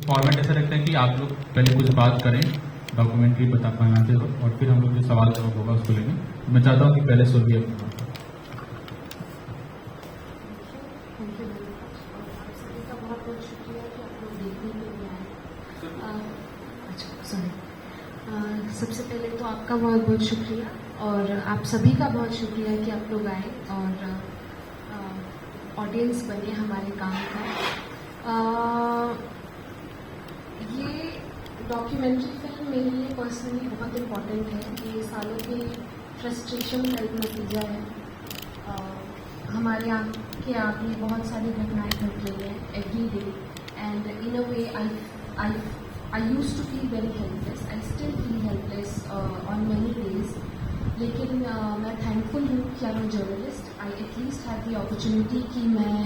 Format ऐसा रखते हैं कि आप लोग पहले कुछ बात करें डॉक्यूमेंट्री बनाते हो और फिर हम लोग जो सवाल जवाब होगा उसको लेंगे। मैं चाहता हूँ कि पहले सुनिए अपनी बात। सबसे पहले तो आपका बहुत बहुत शुक्रिया और आप सभी का बहुत शुक्रिया कि आप लोग आए और ऑडियंस बने हमारे काम का। ये डॉक्यूमेंट्री फिल्म मेरे लिए पर्सनली बहुत इम्पॉर्टेंट है। ये सालों के फ्रस्ट्रेशन का एक नतीजा है। हमारे आगे आगे बहुत सारी घटनाएं घट रही हैं every day and in a way I used to feel very helpless. I still feel helpless on many days. लेकिन मैं थैंकफुल हूँ कि I'm a journalist. I at least had the opportunity कि मैं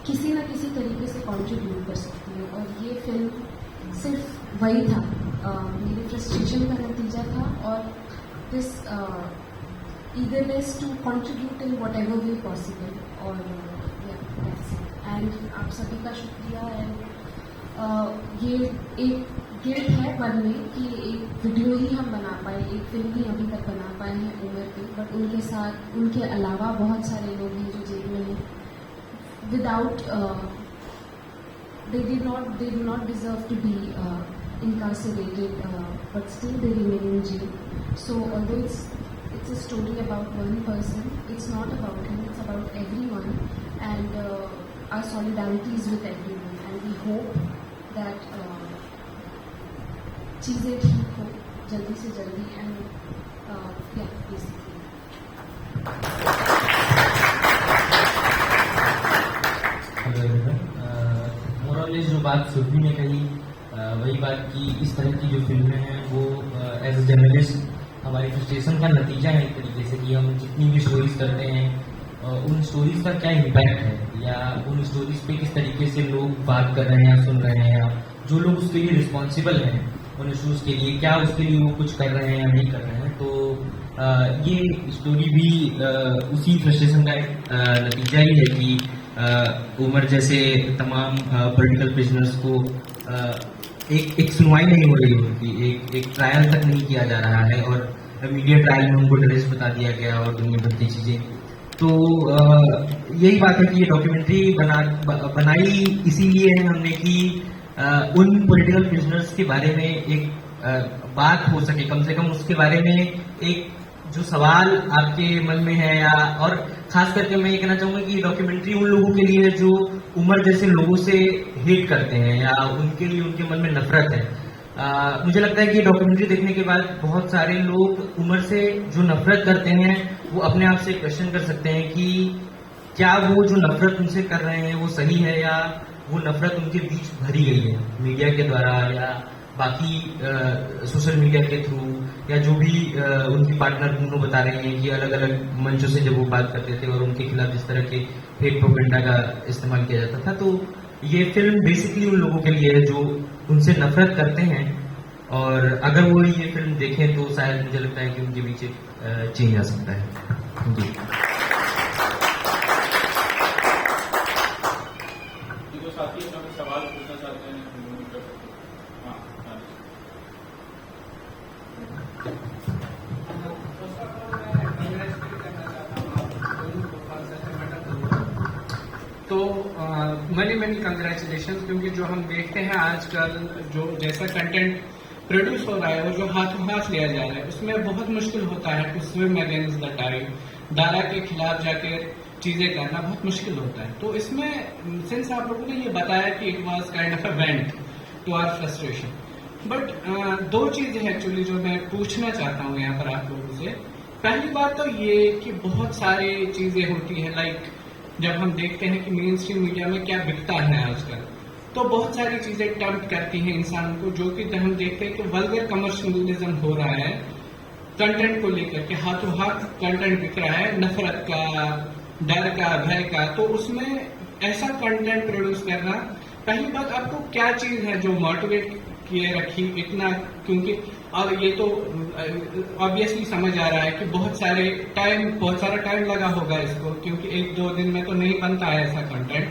किसी न किसी तरीके से contribute कर सकती हूँ और ये फिल्म सिर्फ वही था, मेरे फ्रस्ट्रेशन का नतीजा था और this eagerness to contribute in whatever way possible और yeah, that's it. And आप सभी का शुक्रिया and ये एक गिल्ट है मन में कि एक वीडियो ही हम बना पाए, एक फिल्म ही अभी तक बना पाए हैं उमर पे, बट उनके साथ उनके अलावा बहुत सारे लोग हैं जो जेल में हैं without they do not deserve to be incarcerated but still they remain in jail. So although it's a story about one person, it's not about him, it's about everyone and our solidarity is with everyone and we hope that चीज़ें ठीक हो जल्दी से जल्दी and मोरलेस जो बात सुरभि ने कही वही बात कि इस तरह की जो फिल्में हैं वो एज ए जर्नलिस्ट हमारी फ्रस्ट्रेशन का नतीजा है एक तरीके से कि हम जितनी भी स्टोरीज करते हैं उन स्टोरीज का क्या इम्पैक्ट है या उन स्टोरीज पे किस तरीके से लोग बात कर रहे हैं या सुन रहे हैं या जो लोग उसके लिए रिस्पॉन्सिबल हैं उन इशूज के लिए क्या उसके लिए वो कुछ कर रहे हैं या नहीं कर रहे हैं। तो ये स्टोरी भी उसी फ्रस्ट्रेशन का एक नतीजा ही है कि उमर जैसे तमाम पॉलिटिकल प्रिजनर्स को एक सुनवाई नहीं हो रही उनकी, एक ट्रायल तक नहीं किया जा रहा है और मीडिया ट्रायल में उनको टेररिस्ट बता दिया गया और दुनिया भर की चीज़ें। तो यही बात है कि ये डॉक्यूमेंट्री बनाई इसीलिए है हमने कि उन पॉलिटिकल प्रिजनर्स के बारे में एक बात हो सके, कम से कम उसके बारे में एक जो सवाल आपके मन में है या और खास करके मैं ये कहना चाहूँगा कि डॉक्यूमेंट्री उन लोगों के लिए है जो उमर जैसे लोगों से हेट करते हैं या उनके लिए उनके मन में नफरत है। मुझे लगता है कि डॉक्यूमेंट्री देखने के बाद बहुत सारे लोग उमर से जो नफरत करते हैं वो अपने आप से क्वेश्चन कर सकते हैं कि क्या वो जो नफरत उनसे कर रहे हैं वो सही है या वो नफरत उनके बीच भरी गई है मीडिया के द्वारा या बाकी सोशल मीडिया के थ्रू या जो भी उनकी पार्टनर दोनों बता रहे हैं कि अलग अलग मंचों से जब वो बात करते थे और उनके खिलाफ इस तरह के हेट प्रोपेगेंडा का इस्तेमाल किया जाता था। तो ये फिल्म बेसिकली उन लोगों के लिए है जो उनसे नफरत करते हैं और अगर वो ये फिल्म देखें तो शायद मुझे लगता है कि उनके बीच चेंज आ सकता है। जी सवाल पूछना चाहते हैं। तो मैनी कंग्रेचुलेशन, क्योंकि जो हम देखते हैं आजकल जो जैसा कंटेंट प्रोड्यूस हो रहा है और जो हाथों हाथ लिया जा रहा है उसमें बहुत मुश्किल होता है to swim against the tide, धारा के खिलाफ जाके चीजें करना बहुत मुश्किल होता है। तो इसमें सिंस आप लोगों ने ये बताया कि it was kind of a vent to our frustration, but दो चीजें एक्चुअली जो मैं पूछना चाहता हूँ यहाँ पर आप लोगों से। पहली बात तो ये कि बहुत सारी चीजें होती है लाइक जब हम देखते हैं कि मेन स्ट्रीम मीडिया में क्या बिकता है आजकल, तो बहुत सारी चीजें टेम्प्ट करती हैं इंसान को, जो कि हम देखते हैं कि वल्गर कमर्शियलिज्म हो रहा है कंटेंट को लेकर के, हाथों हाथ कंटेंट बिक रहा है नफरत का, डर का, भय का। तो उसमें ऐसा कंटेंट प्रोड्यूस करना, पहली बात आपको क्या चीज है जो मोटिवेट किए रखी इतना, क्योंकि और ये तो ऑब्वियसली समझ आ रहा है कि बहुत सारा टाइम लगा होगा इसको, क्योंकि एक दो दिन में तो नहीं बनता है ऐसा कंटेंट।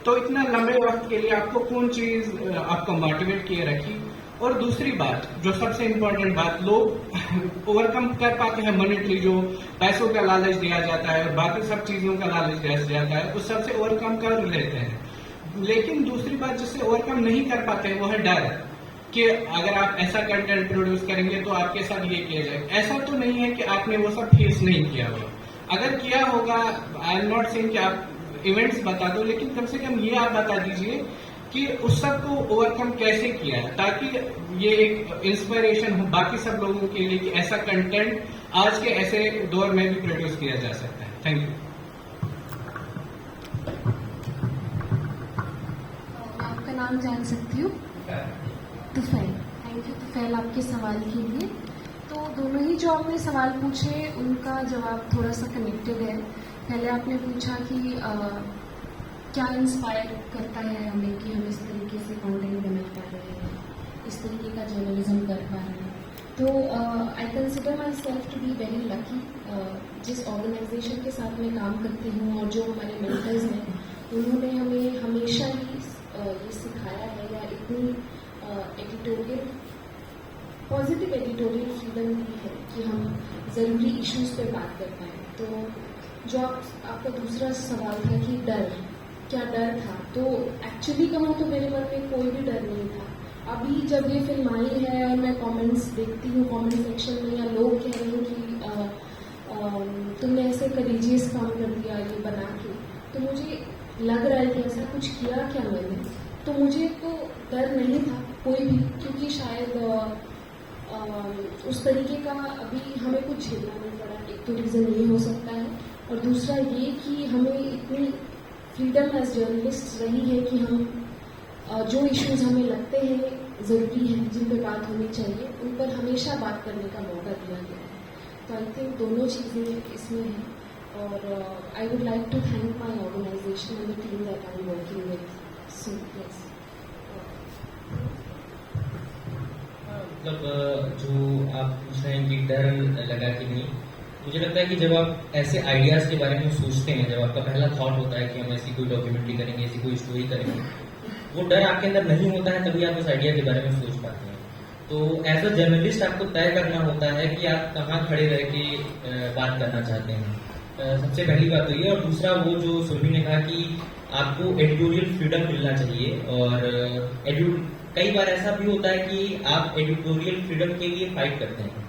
तो इतना लंबे वक्त के लिए आपको कौन चीज आपको मोटिवेट किए रखी। और दूसरी बात, जो सबसे इम्पोर्टेंट बात, लोग ओवरकम कर पाते हैं मॉनेटरी, जो पैसों का लालच दिया जाता है और बाकी सब चीजों का लालच दिया जाता है, उस सबसे ओवरकम कर लेते हैं। लेकिन दूसरी बात जिससे ओवरकम नहीं कर पाते हैं वो है डर, कि अगर आप ऐसा कंटेंट प्रोड्यूस करेंगे तो आपके साथ ये किया जाए। ऐसा तो नहीं है कि आपने वो सब फेस नहीं किया होगा, अगर किया होगा, आई एम नॉट सेइंग कि आप इवेंट्स बता दो, लेकिन कम से कम ये आप बता दीजिए कि उस सब को ओवरकम कैसे किया है, ताकि ये एक इंस्पिरेशन हो बाकी सब लोगों के लिए कि ऐसा कंटेंट आज के ऐसे दौर में भी प्रोड्यूस किया जा सकता है। Thank you. आपका नाम जान सकती हूँ? तुफैल। थैंक यू तुफैल आपके सवाल के लिए। तो दोनों ही जो आपने सवाल पूछे उनका जवाब थोड़ा सा कनेक्टेड है। पहले आपने पूछा कि क्या इंस्पायर करता है हमें कि हम इस तरीके से कंटेंट बना पा रहे हैं, इस तरीके का जर्नलिज्म कर पा रहे हैं। तो I consider myself to be very lucky. जिस ऑर्गेनाइजेशन के साथ मैं काम करती हूँ और जो हमारे मेंटर्स हैं, उन्होंने हमें हमेशा ही ये सिखाया है या इतनी एडिटोरियल पॉजिटिव एडिटोरियल फ्रीडम दी है कि हम ज़रूरी इश्यूज़ पे बात कर पाएँ। तो जो आपका दूसरा सवाल था कि डर, क्या डर था, तो एक्चुअली कहूँ तो मेरे मन में कोई भी डर नहीं था। अभी जब ये फिल्म आई है और मैं कमेंट्स देखती हूँ कमेंट सेक्शन में, या लोग कह रहे हैं कि तुमने ऐसे करेजियस काम कर दिया ये बना के, तो मुझे लग रहा है कि ऐसा कुछ किया क्या मैंने, तो मुझे तो डर नहीं था कोई भी, क्योंकि शायद उस तरीके का अभी हमें कुछ झेलना नहीं पड़ा। एक तो रीज़न ये हो सकता है, और दूसरा ये कि हमें इतनी फ्रीडम एज जर्नलिस्ट रही है कि हम जो इश्यूज हमें लगते हैं ज़रूरी हैं, जिन पे बात होनी चाहिए, उन पर हमेशा बात करने का मौका दिया गया है। तो आई थिंक दोनों चीज़ें इसमें हैं। और I would like to thank my organisation and the team that I am working with. So yes, मतलब जो आप पूछ रहे हैं कि डर लगा कि नहीं, मुझे लगता है कि जब आप ऐसे आइडियाज़ के बारे में सोचते हैं, जब आपका पहला थॉट होता है कि हम ऐसी कोई डॉक्यूमेंट्री करेंगे, ऐसी कोई स्टोरी करेंगे, वो डर आपके अंदर नहीं होता है, तभी आप उस आइडिया के बारे में सोच पाते हैं। तो एज अ जर्नलिस्ट आपको तय करना होता है कि आप कहाँ खड़े रह के बात करना चाहते हैं। सबसे पहली बात तो ये, और दूसरा वो जो सुरभि ने कहा कि आपको एडिटोरियल फ्रीडम मिलना चाहिए। और कई बार ऐसा भी होता है कि आप एडिटोरियल फ्रीडम के लिए फाइट करते हैं।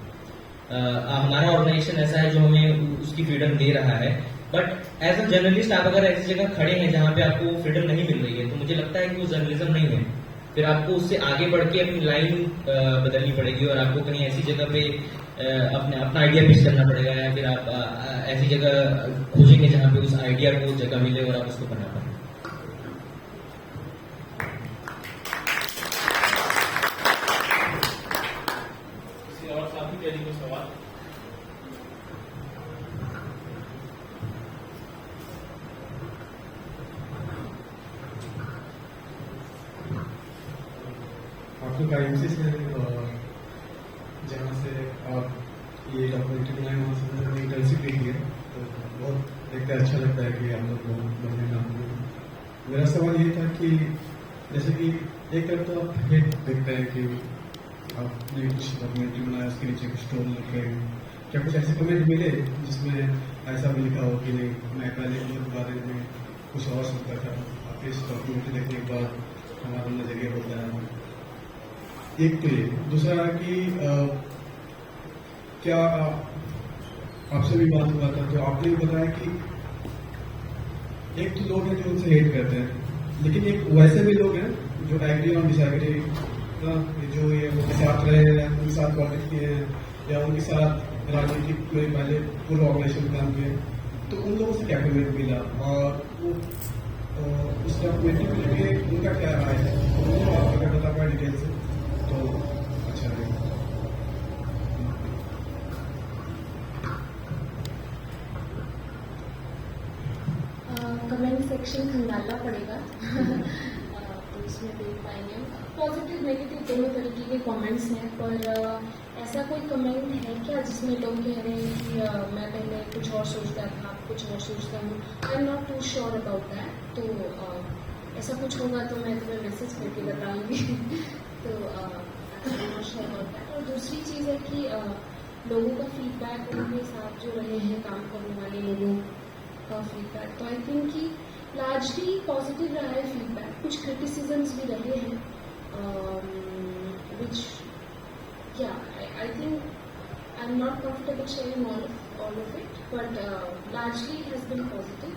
हमारा ऑर्गेनाइजेशन ऐसा है जो हमें उसकी फ्रीडम दे रहा है, बट एज अ जर्नलिस्ट आप अगर ऐसी जगह खड़े हैं जहाँ पे आपको फ्रीडम नहीं मिल रही है, तो मुझे लगता है कि वो जर्नलिज्म नहीं है। फिर आपको उससे आगे बढ़ के अपनी लाइन बदलनी पड़ेगी और आपको कहीं ऐसी जगह पे अपना आइडिया पेश करना पड़ेगा, या फिर आप ऐसी जगह खोजेंगे जहाँ पे उस आइडिया को जगह मिले और आप उसको बना पाए। सवाल आपको गाइडेंस से जहाँ से आप ये डॉक्यूमेंट्री बनाए वहाँ से मैंने इंटर्नशिप ली है, तो बहुत देखकर अच्छा लगता है कि हम लोग बनने ना। मेरा सवाल ये था कि जैसे कि एक तरफ तो आप हेट देखते हैं कि आपने कुछ डॉक्यूमेंट्री बनाया, उसके नीचे कुछ स्टोरी लिखे, क्या कुछ ऐसे कमेंट मिले जिसमें ऐसा भी लिखा हो कि नहीं, मैं पहले के बारे में कुछ और सोचता था, आप इस डॉक्यूमेंट्री देखने के बाद हमारा नजरिया बदला है? एक तो ये, दूसरा कि क्या आपसे भी बात हुआ था, तो आपने भी बताया कि एक तो लोग हैं जो उनसे हेट करते हैं, लेकिन एक वैसे भी लोग हैं जो एग्री और डिसएग्री, जो ये उनके साथ रहे हैं, उनके साथ कॉन्टेक्ट किए हैं, या उनके साथ राजनीतिक में पहले पूर्व ऑर्गेनाइजेशन काम किए, तो उन लोगों से क्या कमेंट मिला और उस डॉक्यूमेंट्री को लेके उनका क्या राय है, उनको आप अगर बता पाए डिटेल से तो अच्छा रहेगा। कमेंट सेक्शन खंगालना पड़ेगा तो इसमें देख पाएंगे पॉजिटिव नेगेटिव दोनों तरीके के कमेंट्स हैं, पर ऐसा कोई कमेंट है क्या जिसमें लोग कह रहे हैं कि मैं पहले कुछ और सोचता था, कुछ और सोचता हूँ? I am not too sure about that. तो ऐसा कुछ होगा तो मैं तुम्हें मैसेज करके बताऊंगी। तो और दूसरी चीज़ है कि लोगों का फीडबैक, उनके साथ जो रहे हैं काम करने वाले लोगों का फीडबैक, तो आई थिंक कि लार्जली पॉजिटिव रहा है फीडबैक। कुछ क्रिटिसिजम्स भी रहे हैं which I think I'm not comfortable sharing all of it, but largely it has been positive.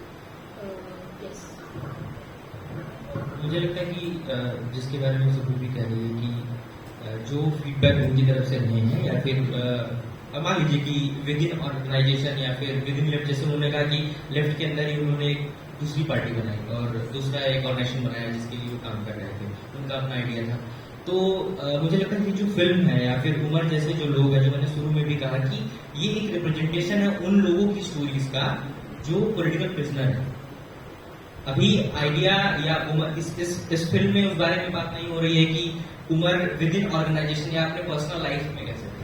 Yes. मुझे लगता है कि जिसके बारे में सुबह भी कह रही है कि जो फीडबैक उनकी तरफ से रहे हैं, या फिर मान लीजिए कि विद इन ऑर्गेनाइजेशन या फिर विद इन लेफ्ट, जैसे उन्होंने कहा कि लेफ्ट के अंदर ही उन्होंने एक दूसरी पार्टी बनाई और दूसरा एक ऑर्गेनाइजेशन बनाया जिसके लिए वो काम कर रहे थे, उनका अपना आइडिया था। तो मुझे लगता है कि जो फिल्म है या फिर उमर जैसे जो लोग हैं, जो मैंने शुरू में भी कहा कि ये एक रिप्रेजेंटेशन है उन लोगों की स्टोरीज का जो पॉलिटिकल प्रिजनर है। अभी आइडिया या उमर इस फिल्म में उस बारे में बात नहीं हो रही है कि उमर विद इन ऑर्गेनाइजेशन या अपने पर्सनल लाइफ में कैसे थे।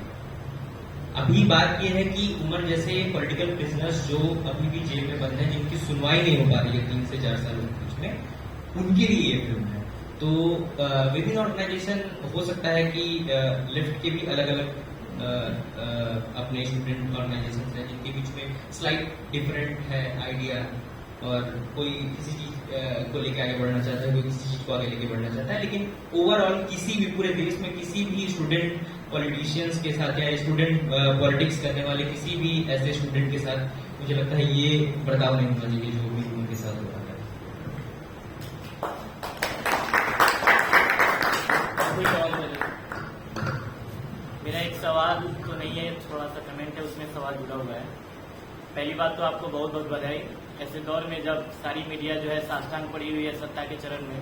अभी बात यह है कि उमर जैसे पॉलिटिकल प्रिजनर्स जो अभी भी जेल में बंद हैं, जिनकी सुनवाई नहीं हो पा रही है 3 से 4 सालों के बीच में, उनके लिए ये फिल्म है। तो विद इन ऑर्गेनाइजेशन हो सकता है कि लेफ्ट के भी अलग अलग अपने स्टूडेंट ऑर्गेनाइजेशन हैं जिनके बीच में स्लाइट डिफरेंट है आइडिया, और कोई किसी चीज को लेकर आगे बढ़ना चाहता है, कोई किसी चीज को आगे लेके बढ़ना चाहता है। लेकिन ओवरऑल किसी भी पूरे देश में किसी भी स्टूडेंट पॉलिटिशियंस के साथ या स्टूडेंट पॉलिटिक्स करने वाले किसी भी ऐसे स्टूडेंट के साथ मुझे लगता है ये बर्ताव नहीं होना चाहिए जो भी उनके साथ हो रहा है। मेरा एक सवाल तो नहीं है, थोड़ा सा कमेंट है, उसमें सवाल जुड़ा हुआ है। पहली बात तो आपको बहुत बहुत बधाई। ऐसे दौर में जब सारी मीडिया जो है साष्टांग पड़ी हुई है सत्ता के चरण में,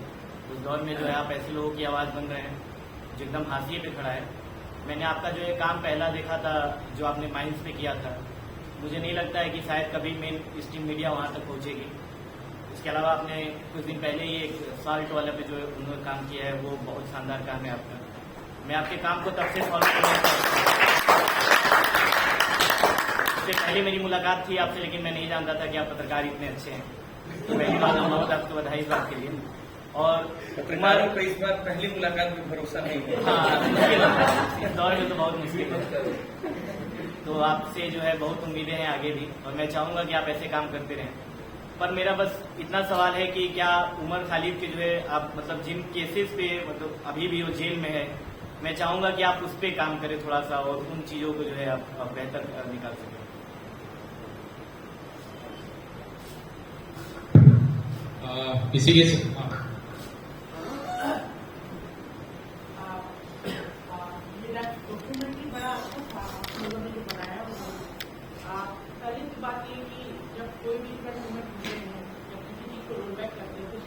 उस दौर में जो है आप ऐसे लोगों की आवाज़ बन रहे हैं जो एकदम हाशिए पे खड़ा है। मैंने आपका जो है काम पहला देखा था जो आपने माइंस पे किया था, मुझे नहीं लगता है कि शायद कभी मेन स्ट्रीम मीडिया वहाँ तक पहुँचेगी। इसके अलावा आपने कुछ दिन पहले ही एक साल्ट वाला पे जो उन्होंने काम किया है वो बहुत शानदार काम है आपका। मैं आपके काम को तब से फॉलो करना चाहता हूँ। इससे पहले मेरी मुलाकात थी आपसे, लेकिन मैं नहीं जानता था कि आप पत्रकार इतने अच्छे हैं। तो पहली बात बहुत आपको बधाई इस बात के लिए। और पत्रकारों को इस बार पहली मुलाकात में भरोसा नहीं है। हाँ, मुश्किल होता है इस दौर में, तो बहुत मुश्किल है। तो आपसे जो है बहुत उम्मीदें हैं आगे भी, और मैं चाहूँगा कि आप ऐसे काम करते रहें। पर मेरा बस इतना सवाल है कि क्या उमर खालिद के जो है आप मतलब जिन केसेस पे मतलब अभी भी वो जेल में है, मैं चाहूँगा कि आप उस पर काम करें थोड़ा सा, और उन चीज़ों को जो है आप बेहतर निकाल सकें। इसीलिए मेरा डॉक्यूमेंट्री बड़ा अच्छा था, आप लोगों ने जो बनाया पहले की बात ये कि जब कोई भी मूवमेंट होते हैं, जब किसी चीज को रोल बैक करते हैं तो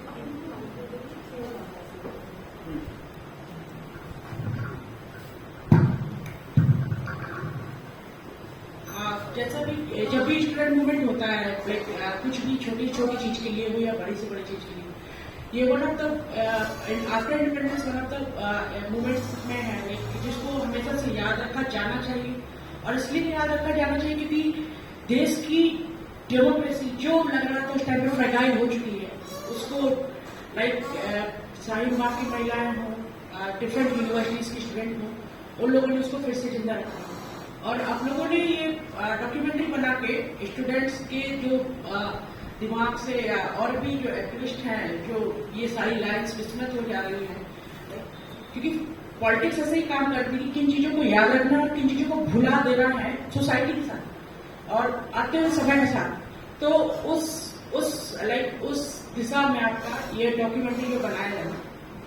जैसा भी जब भी स्टूडेंट मूवमेंट होता है, कुछ भी छोटी छोटी चीज के लिए हो या बड़ी से बड़ी चीज के लिए, ये one of the after independence one of the movements में है जिसको हमेशा से याद रखा जाना चाहिए। और इसलिए याद रखा जाना चाहिए क्योंकि देश की डेमोक्रेसी जो लग रहा था उस टाइम पर फ्रेगाइल हो चुकी है, उसको लाइक शाहीन बाग की महिलाएं हों, डिफरेंट यूनिवर्सिटीज के स्टूडेंट हों, उन लोगों ने उसको फिर से जिंदा रखा। और आप लोगों ने ये डॉक्यूमेंट्री बना के स्टूडेंट्स के जो दिमाग से और भी जो एक्टिविस्ट हैं जो ये सारी लाइन्स विस्मृत हो जा रही हैं, क्योंकि पॉलिटिक्स ऐसे ही काम करती है कि किन चीजों को याद रखना और किन चीजों को भुला देना है सोसाइटी के साथ और आते हुए समय के साथ। तो उस दिशा में आपका ये डॉक्यूमेंट्री जो बनाया जाना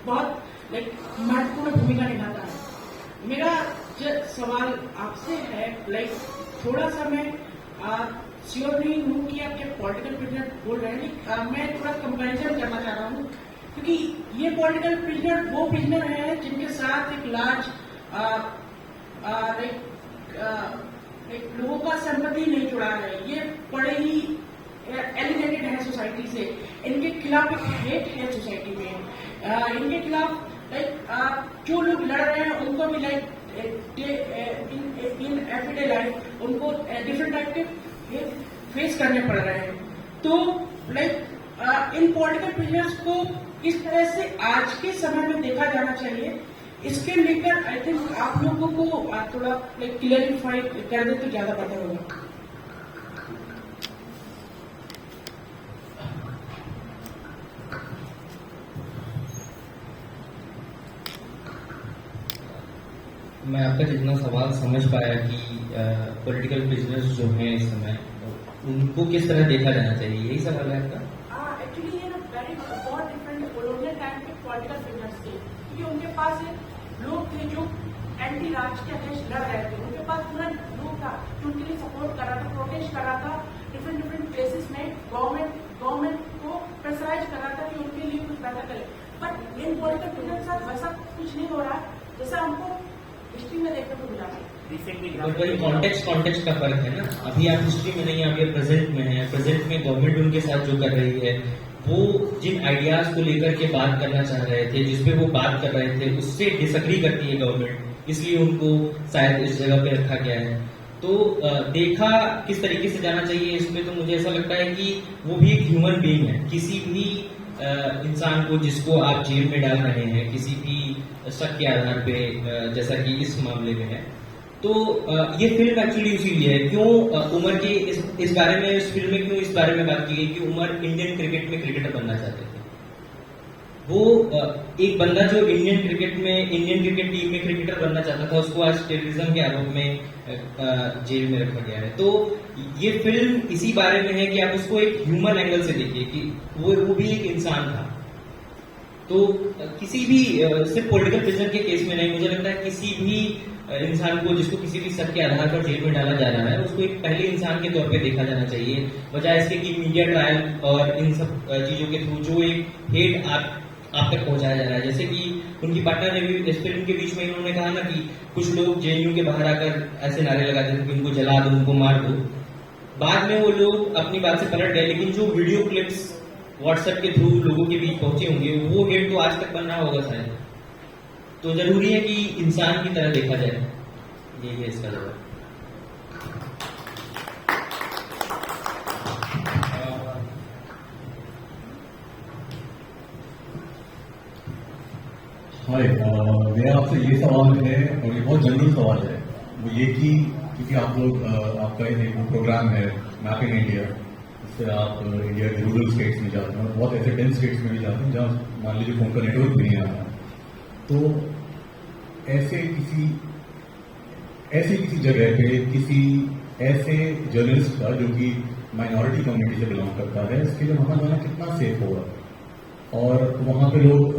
बहुत महत्वपूर्ण भूमिका निभाता है। मेरा जो सवाल आपसे है थोड़ा सा मैं श्योर नहीं हूँ कि आप क्या पॉलिटिकल प्रिजनर बोल रहे हैं, लेकिन मैं थोड़ा कंपैरिजन करना चाह रहा हूँ क्योंकि ये पॉलिटिकल प्रिजनर वो प्रिजनर है जिनके साथ एक लार्ज लोगों का सहमति नहीं जुड़ा है, ये बड़े ही एलिनेटेड है सोसाइटी से, इनके खिलाफ एक हेट है सोसाइटी में, इनके खिलाफ जो लोग लड़ रहे हैं उनको भी इन एवरीडे लाइफ उनको डिफरेंट टाइप के फेस करने पड़ रहे हैं। तो इन पॉलिटिकल प्रिजनर्स को किस तरह से आज के समय में देखा जाना चाहिए, इसके लेकर आई थिंक आप लोगों को थोड़ा क्लियरिफाई कर दे तो ज्यादा बेटर होगा। मैं आपका जितना सवाल समझ पाया कि पॉलिटिकल बिजनेस जो है इस समय उनको किस तरह देखा जाना चाहिए, यही सवाल है आपका? एक्चुअली ये ना वेरी बहुत डिफरेंट कॉलोनियल टाइम के पॉलिटिकल बिजनेस थे, क्योंकि उनके पास लोग थे जो एंटी राज के अगेंस्ट लड़ रहे थे, उनके पास पूरा लोग था जो उनके लिए सपोर्ट कर रहा था, प्रोटेस्ट कर रहा था, डिफरेंट प्लेसेस में गवर्नमेंट को प्रेशराइज कर रहा था कि उनके लिए कुछ बेहतर करे। बट इन पॉलिटिकल बिजनेस के साथ वैसा कुछ नहीं हो रहा जैसा हमको हिस्ट्री में देखने को मिला है। वही कॉन्टेक्स्ट का फर्क है ना, अभी आप हिस्ट्री में नहीं, अभी आप प्रेजेंट में है। प्रेजेंट में गवर्नमेंट उनके साथ जो कर रही है, वो जिन आइडियाज को लेकर के बात करना चाह रहे थे, जिसपे वो बात कर रहे थे, उससे डिसएग्री करती है गवर्नमेंट, इसलिए उनको शायद इस जगह पे रखा गया है। तो देखा किस तरीके से जाना चाहिए इसमें, तो मुझे ऐसा लगता है कि वो भी एक ह्यूमन बीइंग है। किसी भी इंसान को जिसको आप जेल में डाल रहे हैं, किसी भी शक के आधार पे, जैसा कि इस मामले में है, तो ये फिल्म एक्चुअली इसीलिए है। क्यों उमर के इस बारे में, इस फिल्म में क्यों इस बारे में बात की गई कि उमर इंडियन क्रिकेट में क्रिकेटर बनना चाहते थे। वो एक बंदा जो इंडियन क्रिकेट टीम में क्रिकेटर बनना चाहता था, उसको आज टेररिज्म के आरोप में जेल में रखा गया है। तो ये फिल्म इसी बारे में है कि आप उसको एक ह्यूमन एंगल से देखिए कि वो भी एक इंसान था। तो किसी भी सिर्फ पॉलिटिकल प्रिजनर के केस में नहीं, मुझे लगता है किसी भी इंसान को जिसको किसी भी शक के आधार पर जेल में डाला जा रहा है, उसको एक पहले इंसान के तौर पे देखा जाना चाहिए, बजाय इसके कि मीडिया ट्रायल और इन सब चीजों के थ्रू जो एक हेट आप तक पहुंचाया जा रहा है। जैसे कि उनकी पार्टनर ने भी इस फिल्म के बीच में इन्होंने कहा ना कि कुछ लोग जेएनयू के बाहर आकर ऐसे नारे लगाते थे कि उनको जला दो, उनको मार दो। बाद में वो लोग अपनी बात से पलट गए, लेकिन जो वीडियो क्लिप्स व्हाट्सएप के थ्रू लोगों के बीच पहुंचे होंगे, वो हेट तो आज तक बन रहा होगा शायद। तो जरूरी है कि इंसान की तरह देखा जाए, यही है इसका जवाब। हाय, मेरा आपसे ये सवाल है, और ये बहुत जनरल सवाल है, वो ये कि क्योंकि आप लोग आपका एक प्रोग्राम है मैपिंग इंडिया, इससे आप इंडिया के रूरल स्टेट्स में जाते हैं, बहुत ऐसे 10 स्टेट्स में भी जाते हैं जहाँ मान लीजिए फोन का नेटवर्क भी नहीं आता। तो ऐसे किसी जगह पे किसी ऐसे जर्नलिस्ट का जो कि माइनॉरिटी कम्युनिटी से बिलोंग करता है, इसके लिए वहां जाना कितना सेफ होगा? और वहां पे लोग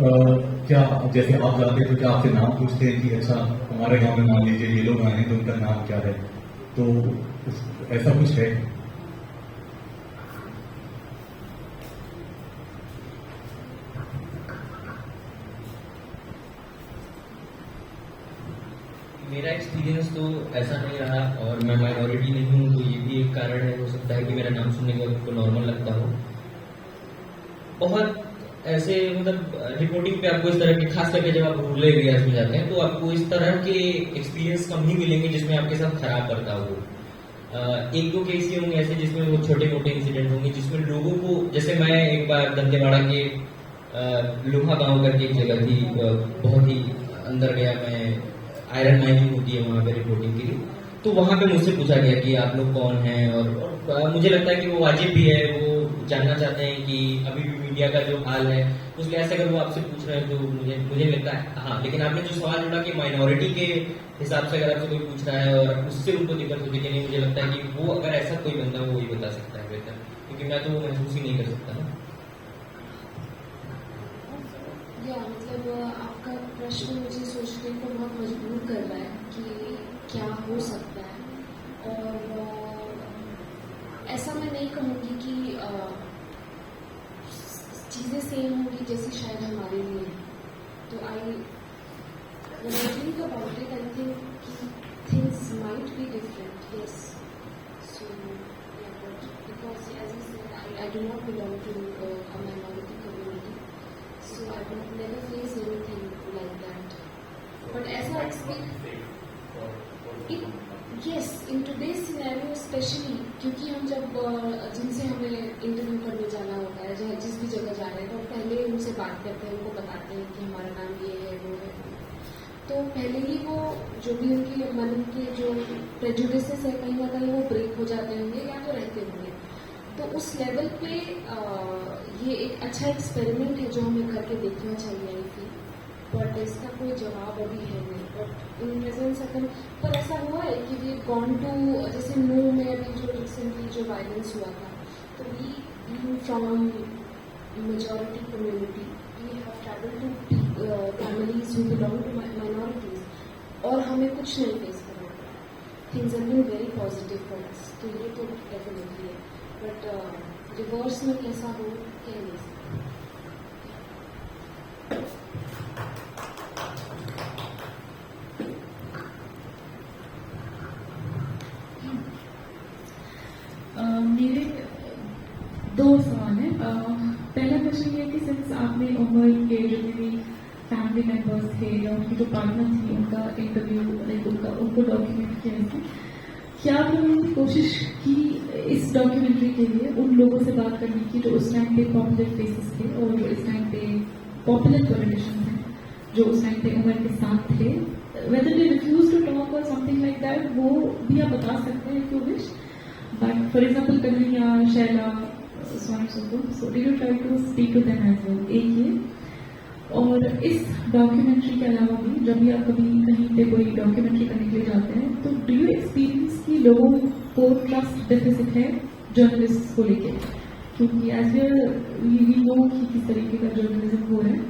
क्या, जैसे आप जाते हैं तो क्या आपसे नाम पूछते हैं कि अच्छा हमारे गांव में मान लीजिए ये लोग आए हैं तो उनका नाम क्या है? तो ऐसा कुछ है? मेरा एक्सपीरियंस तो ऐसा नहीं रहा, और मैं माइनॉरिटी नहीं हूँ, तो ये भी एक कारण है। हो सकता है कि मेरा नाम सुनने के बाद आपको नॉर्मल लगता हो। बहुत ऐसे मतलब रिपोर्टिंग पे आपको इस तरह के, खास करके जब आप रूरल एरियाज में जाते हैं, तो आपको इस तरह के एक्सपीरियंस कम ही मिलेंगे जिसमें आपके साथ खराब करता हो। एक दो केस ये होंगे ऐसे जिसमें वो छोटे मोटे इंसिडेंट होंगे जिसमें लोगों को, जैसे मैं एक बार दंतेवाड़ा के लोहा गांव करके एक जगह थी, बहुत ही अंदर गया मैं, आयरन माइनिंग होती है वहां पे रिपोर्टिंग के लिए। तो वहां पे मुझसे पूछा गया कि आप लोग कौन हैं, और मुझे लगता है कि वो वाजिब भी है, वो जानना चाहते हैं कि अभी भी मीडिया का जो हाल है उस लिहाज से अगर वो आपसे पूछ रहे हैं तो मुझे लगता है हाँ। लेकिन आपने जो सवाल जोड़ा कि माइनॉरिटी के हिसाब से अगर आपसे कोई पूछ रहा है और उससे उनको दिक्कत होती है, नहीं, मुझे लगता है कि वो अगर ऐसा कोई बंदा वो वही बता सकता है बेहतर, क्योंकि मैं तो वो महसूस ही नहीं कर सकता ना। मतलब आपका प्रश्न मुझे सोचने को बहुत मजबूर कर रहा है कि क्या हो सकता है। और ऐसा मैं नहीं कहूँगी कि चीज़ें सेम होंगी जैसी शायद हमारे लिए। तो I think about it, I think things might be different, yes. So because as you said, I do not belong to a minority community, so I would never face anything like that. But as I explained, yes, in today's scenario specially, क्योंकि हम जब जिनसे हमें interview करने जाना होता है, चाहे जिस भी जगह जा रहे हैं, तो पहले उनसे बात करते हैं, उनको बताते हैं कि हमारा नाम ये है वो है। तो पहले ही वो जो भी उनके मन के जो प्रेजुडिसेस है कहीं ना कहीं वो ब्रेक हो जाते होंगे या तो रहते होंगे। तो उस लेवल पे ये एक अच्छा एक्सपेरिमेंट है जो हमें करके देखना चाहिए आई फील। बट इसका कोई जवाब अभी है नहीं। बट इन प्रेजेंस अगर पर ऐसा हुआ है कि वी गॉन टू, जैसे नो में अभी जो रिसेंटली जो वायलेंस हुआ था, तो we from majority community we have travel to families who belong to minorities, और हमें कुछ नहीं फेस करना पड़ा। Things are been very positive for us, तो ये तो डेफिनेटली है। बट रिवर्स में कैसा हो कह नहीं सकते। मेरे दो सवाल हैं। पहला क्वेश्चन ये है कि सिंस आपने उमर के जो मेरी फैमिली मेंबर्स थे या उनकी जो पार्टनर थी उनका इंटरव्यू उनको डॉक्यूमेंट किया है, क्या आपने कोशिश की इस डॉक्यूमेंट्री के लिए उन लोगों से बात करने की जो उस टाइम पे पॉपुलर फेसेस थे और जो इस टाइम पे पॉपुलर पॉलिटिशियंस हैं जो उस टाइम पे उमर के साथ थे, whether they refuse to talk or something like that, वो भी आप बता सकते हैं if you wish. But for example, Kanhaiya, Shaila, so on and so forth. So did you try to speak to them as well? एक ये, और इस डॉक्यूमेंट्री के अलावा भी जब भी आप कभी कहीं पे कोई डॉक्यूमेंट्री करने के लिए जाते हैं, तो डू यू एक्सपीरियंस कि लोगों को ट्रस्ट डेफिसिट है जर्नलिस्ट को लेके? क्योंकि एज वी नो कि किस तरीके का जर्नलिज्म हो रहा है।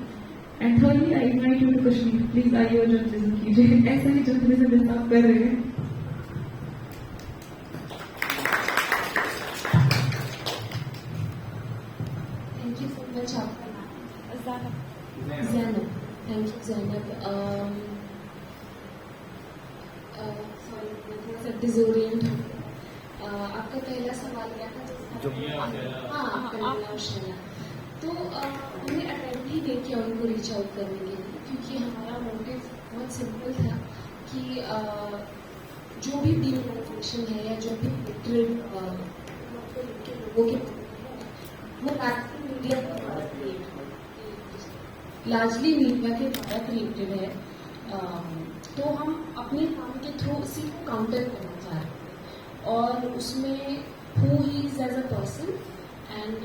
And thirdly, I invite you to Kashmir, please आइए और जर्नलिज्म कीजिए, ऐसा ही जर्नलिज्म जैसा आप कर रहे हैं। थैंक यू सो मच आपका नाम Zainab. Thank you Zainab. Sorry मैं थोड़ा सा डिसोरिएंट हूँ। आपका पहला सवाल क्या था? हाँ, कन्हैया और शैला। तो हमने अटेम्प्ट ही नहीं किया उनको रीच आउट करने के लिए, क्योंकि हमारा मोटिव बहुत सिंपल था कि जो भी डिमोनिफिकेशन है या जो भी हेट्रेड लोगों के वो लार्जली मीडिया के द्वारा क्रिएटेड है। तो हम अपने काम के थ्रू उसी को काउंटर करना चाह रहे हैं, और उसमें who he is as a person, and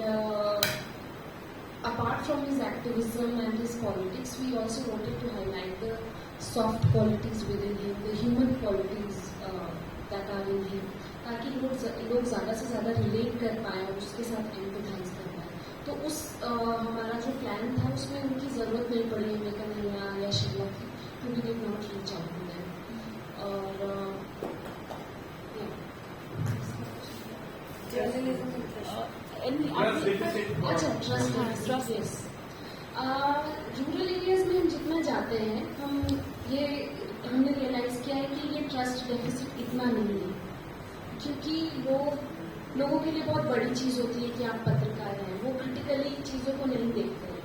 apart from his activism and his politics, we also wanted to highlight the soft qualities within him, the human qualities that are in him, ताकि लोग ज़्यादा से ज़्यादा relate कर पाएँ और उसके साथ एम्पैथाइज कर पाएँ। तो उस हमारा जो प्लान था उसमें उनकी ज़रूरत नहीं पड़ी हमें कन्हैया या शैला की, क्योंकि they not reach out to them. और अच्छा, ट्रस्ट, यस। रूरल एरियाज में हम जितना जाते हैं, हमने रियलाइज किया है कि ये ट्रस्ट डेफिसिट इतना नहीं है, क्योंकि लोगों के लिए बहुत बड़ी चीज़ होती है कि आप पत्रकार हैं। वो क्रिटिकली चीज़ों को नहीं देखते हैं।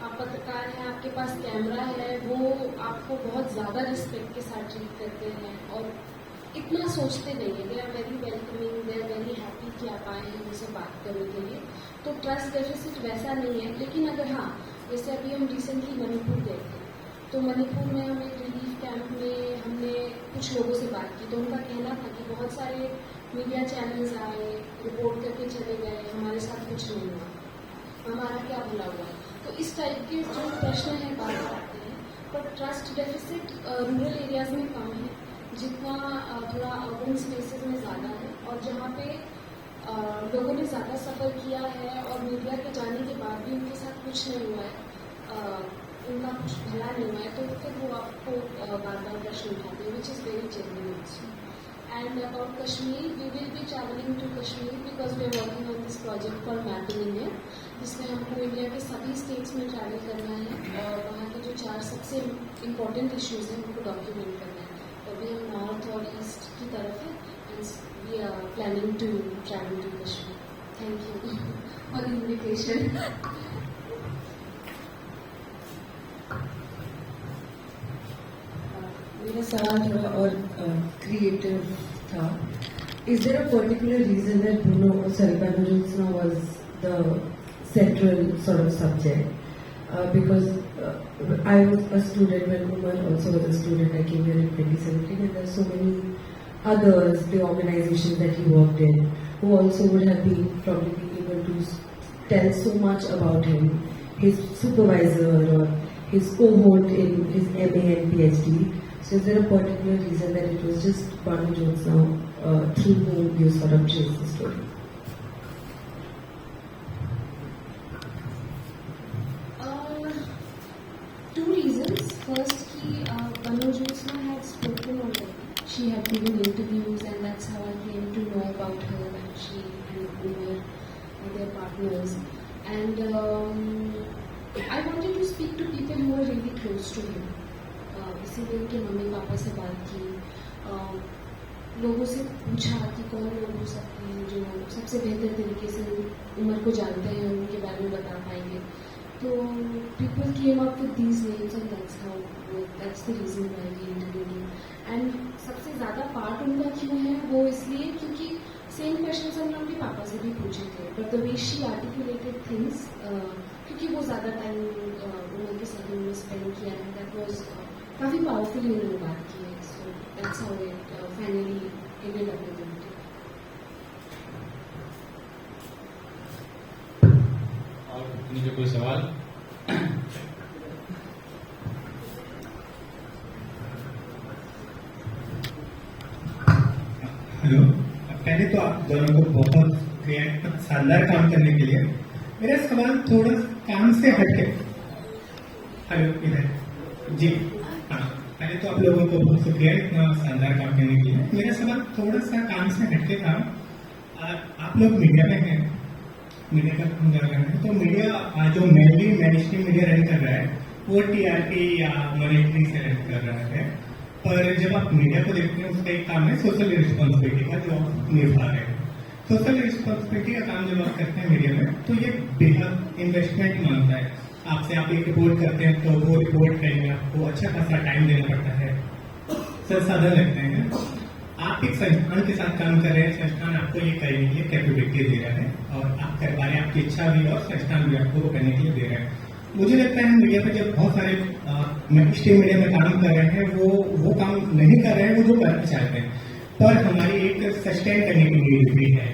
आप पत्रकार हैं, आपके पास कैमरा है, वो आपको बहुत ज़्यादा रिस्पेक्ट के साथ ट्रीट करते हैं और इतना सोचते नहीं है। They are very welcoming, they are very happy कि आप आए हैं उनसे बात करने के लिए। तो ट्रस्ट डेफिसिट वैसा नहीं है। लेकिन अगर हाँ, जैसे अभी हम रिसेंटली मणिपुर गए थे, तो मणिपुर में हम एक रिलीफ कैंप में हमने कुछ लोगों से बात की, तो उनका कहना था कि बहुत सारे मीडिया चैनल्स आए, रिपोर्ट करके चले गए, हमारे साथ कुछ नहीं हुआ, हमारा क्या भला हुआ। तो इस टाइप के जो प्रश्न हैं बात करते हैं। पर ट्रस्ट डेफिसिट रूरल एरियाज में कम है, जितना थोड़ा अर्बन स्पेसेस में ज़्यादा है, और जहाँ पे लोगों ने ज़्यादा सफ़र किया है और मीडिया के जाने के बाद भी उनके साथ कुछ नहीं हुआ है, उनका कुछ भला नहीं हुआ है, तो फिर वो आपको बार बार प्रश्न उठाते हैं, which is very genuine also. And about Kashmir, we will be travelling to Kashmir because we are working on this project for mapping India, जिसमें हमको इंडिया के सभी स्टेट्स में ट्रैवल करना है और वहाँ के जो 4 सबसे इम्पोर्टेंट इश्यूज़ हैं उनको डॉक्यूमेंट करना है। अभी हम नॉर्थ और ईस्ट की तरफ है, and we are planning to travel to Kashmir. Thank you for the invitation. मेरा सवाल थोड़ा और क्रिएटिव था. Is there a particular reason that Banu Jyotsna was the central sort of subject? Because I was a student when Umar also was a student. I came here in 2017, and there are so many others, the organizations that he worked in, who also would have been probably able to tell so much about him, his supervisor or his cohort in his MA and PhD. So is there a particular reason that it was just Banu Jyotsna through whom you sort of trace the story? Two reasons. First, Banu Jyotsna had spoken already. She had given interviews, and that's how I came to know about her, that she and Umar are their partners. And I wanted to speak to people who were really close to him. इसीलिए उनके mummy papa से बात की, लोगों से पूछा कि कौन लोग हो सकते हैं जो सबसे बेहतर तरीके से उमर को जानते हैं, उनके बारे में बता पाएंगे. तो people came up with these names, and that's the reason why we interviewed him. And सबसे ज़्यादा पार्ट उनका क्यों है वो इसलिए क्योंकि सेम क्वेश्चंस हमने उनके पापा से भी पूछे थे, but the way she articulated things, क्योंकि वो ज़्यादा टाइम उमर के साथ उन्होंने स्पेंड किया है, दैट वाज काफ़ी पावरफुली उन्होंने बात की है. So that's how it finally ended up with him. और मुझे कोई सवाल? हेलो, पहले तो आप दोनों को बहुत शानदार काम करने के लिए. मेरा सवाल थोड़ा काम से हटके. हेलो, इधर जी. हाँ, पहले तो आप लोगों को बहुत शुक्रिया इतना शानदार काम करने के लिए. मेरा सवाल थोड़ा सा काम से हटके था. आप लोग मीडिया में हैं, मीडिया का काम कर रहे हैं, तो मीडिया जो मेनली मेनस्ट्रीम मीडिया रन कर रहा है वो टीआरपी या मॉनिटरिंग से रन कर रहा है. पर जब आप मीडिया को देखते हैं उसका एक काम है सोशल रिस्पॉन्सिबिलिटी का, जो आप निभा रहे हैं. सोशल रिस्पॉन्सिबिलिटी का काम जब आप करते हैं मीडिया में तो ये बेहद इन्वेस्टमेंट मांगता है आपसे. आप एक रिपोर्ट करते हैं तो वो रिपोर्ट करने आपको अच्छा खासा टाइम देना पड़ता है, संसाधन लगते हैं. आप एक संस्थान के साथ काम कर रहे हैं, संस्थान आपको ये करने के लिए कैपेबिलिटी दे रहा है और आप कर पा रहे हैं, आपकी इच्छा भी और संस्थान भी आपको वो करने के लिए दे रहा है. मुझे लगता है मीडिया पे जब बहुत सारे स्टेट मीडिया में काम कर रहे हैं वो काम नहीं कर रहे हैं वो जो करना चाहते हैं. पर हमारी एक सस्टेन करने की नीड भी है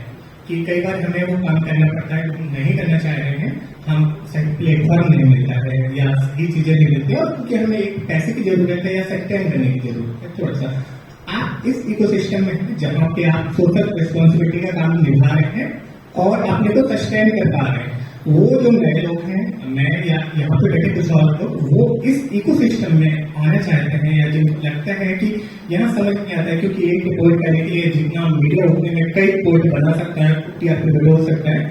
कि कई बार हमें वो काम करना पड़ता है जो हम नहीं करना चाह रहे हैं. हम सही प्लेटफॉर्म नहीं मिलता है या सही चीजें नहीं मिलती और क्योंकि हमें एक पैसे की जरूरत है या सस्टेन करने की जरूरत है. थोड़ा सा आप इस इकोसिस्टम में हैं जहाँ पे आप सोशल रिस्पॉन्सिबिलिटी का काम निभा रहे हैं और आपने तो सस्टेन कर पा रहे हैं. वो जो नए लोग हैं, मैं या यहाँ पे बैठे कुछ और लोग, वो इस इकोसिस्टम में आना चाहते हैं या जो लगता है कि यहाँ समझ नहीं आता है क्योंकि एक रिपोर्ट करने के लिए जितना मीडिया उतने में कई रिपोर्ट बना सकता है, टीआरपी हो सकता है,